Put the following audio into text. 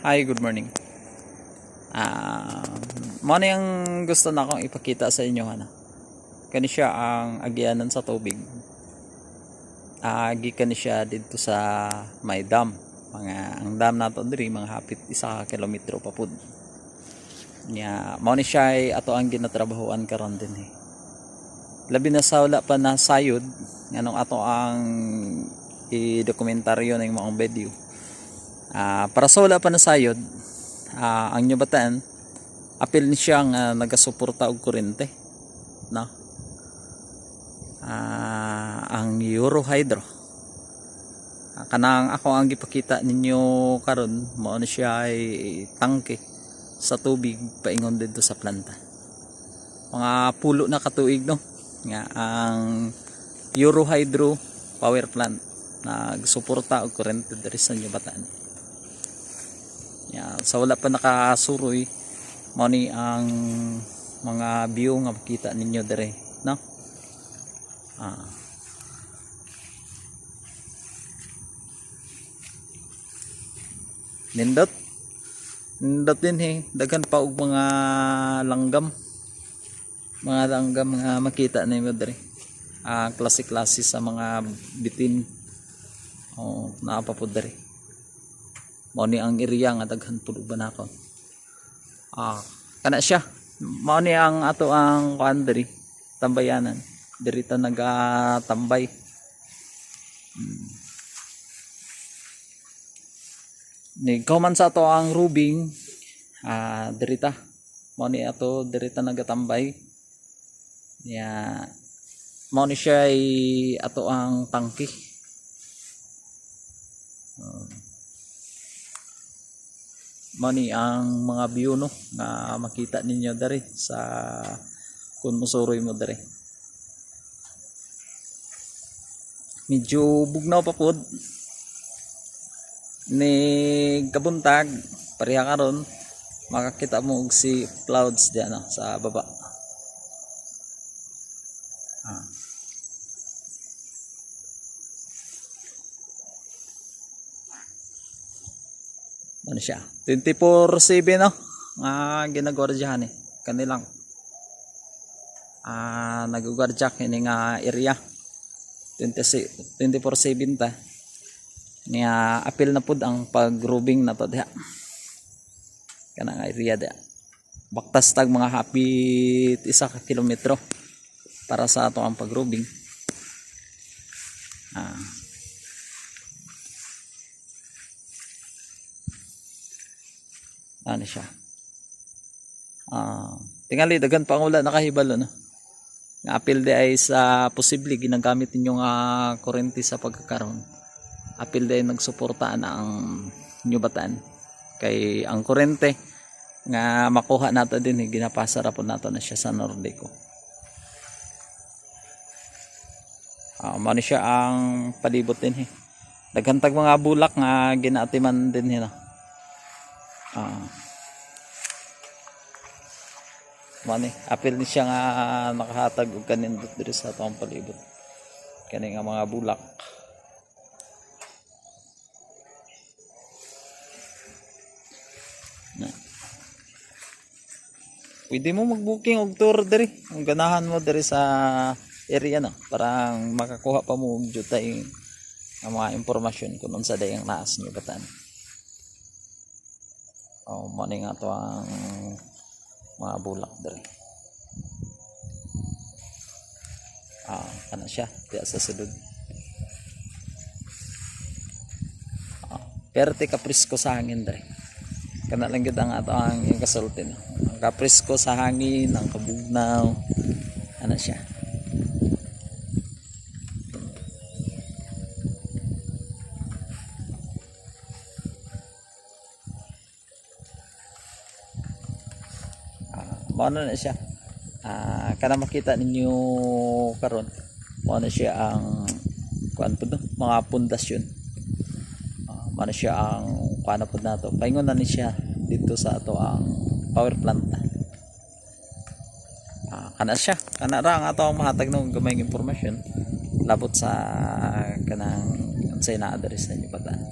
Hi, good morning. Mo na yung gusto na akong ipakita sa inyo Kani siya ang agyanan sa tubig. Gikan siya dito sa may dam. Ang dam nato diri mga hapit 1 kilometro pa pud. Nya mao ni siya ay ato ang ginatrabahoan karon din Labi na sa wala pa na sayod nganong ato ang i-dokumentaryo ng mga video. Para sa wala pa na sayod, ang Nyubatan apil ni siya nga nagasuporta og kuryente no. Ang Eurohydro kanang ako ang gipakita ninyo karon mao ni siya ay tangke sa tubig paingon dito sa planta. Mga pulo na katuig no nga ang Eurohydro power plant nagsuporta og kuryente diri sa Nyubatan. Sa wala pa nakasuroy mao ni ang mga view nga makita ninyo dire no. Nindot din daghan pa og mga langgam nga makita ninyo dire. Klase-klase sa mga bitin naapapod dire. Mao ni ang area nga daghan pud og banakaw. Kana siya. Mao ni ang ato ang kuan diri, tambayanan. Diri ta nagatambay. Ni man sa ato ang rubing diri ta. Mao ni ato diri ta nagatambay. Mao ni siya ay ato ang tangke. Mani ang mga view no nga makita ninyo dari sa kun musuroy mo dari. Medyo bugnaw pa pod ni kabuntag pareha karon makakita mo og si clouds diyan sa baba. Ano siya 24/7 no nga ginagwardyahan kanilang nagugwardya kini nga area 24/7 ta niya apil na pud ang pag-rubing na to diha kana nga area diha baktas tag mga hapit 1 kilometro para sa ato ang pag-rubing. Ano siya tingali daghan pa ang wala nakahibalo no nga apil di ay sa posible ginagamit ninyo nga kurente sa pagkakaroon apil di ay nagsuporta na ang Nyubatan kay ang kurente nga makuha nato din ginapasa ra pud nato na siya sa Nordico. Mao ni siya ang palibot din daghan tag mga bulak nga ginaatiman din Mani apil ni siya nga nakahatag og kanindot diri sa atong palibot kani nga mga bulak. Pwede mo mag-booking og tour diri ang ganahan mo diri sa area parang makakuha pa mo og jutay nga mga impormasyon kung unsa day ang naas Nyubatan. Mani nga to ang mga bulak diri. Kana siya diya sa sudod. Perte kaprisko sa hangin diri. Kana lang gid ang ato ang kasulti ang kaprisko sa hangin, ang kabugnaw. Ana siya. Mao na siya kana makita ninyo karon mao na siya ang kuan pud mga pundasyon mao na siya ang kuan pud nato paingon na ni siya dito sa ato ang power plant kana siya kana ra ang ato ang mahatag ng gamayng impormasyon labot sa kanang unsay naa diri sa Nyubatan.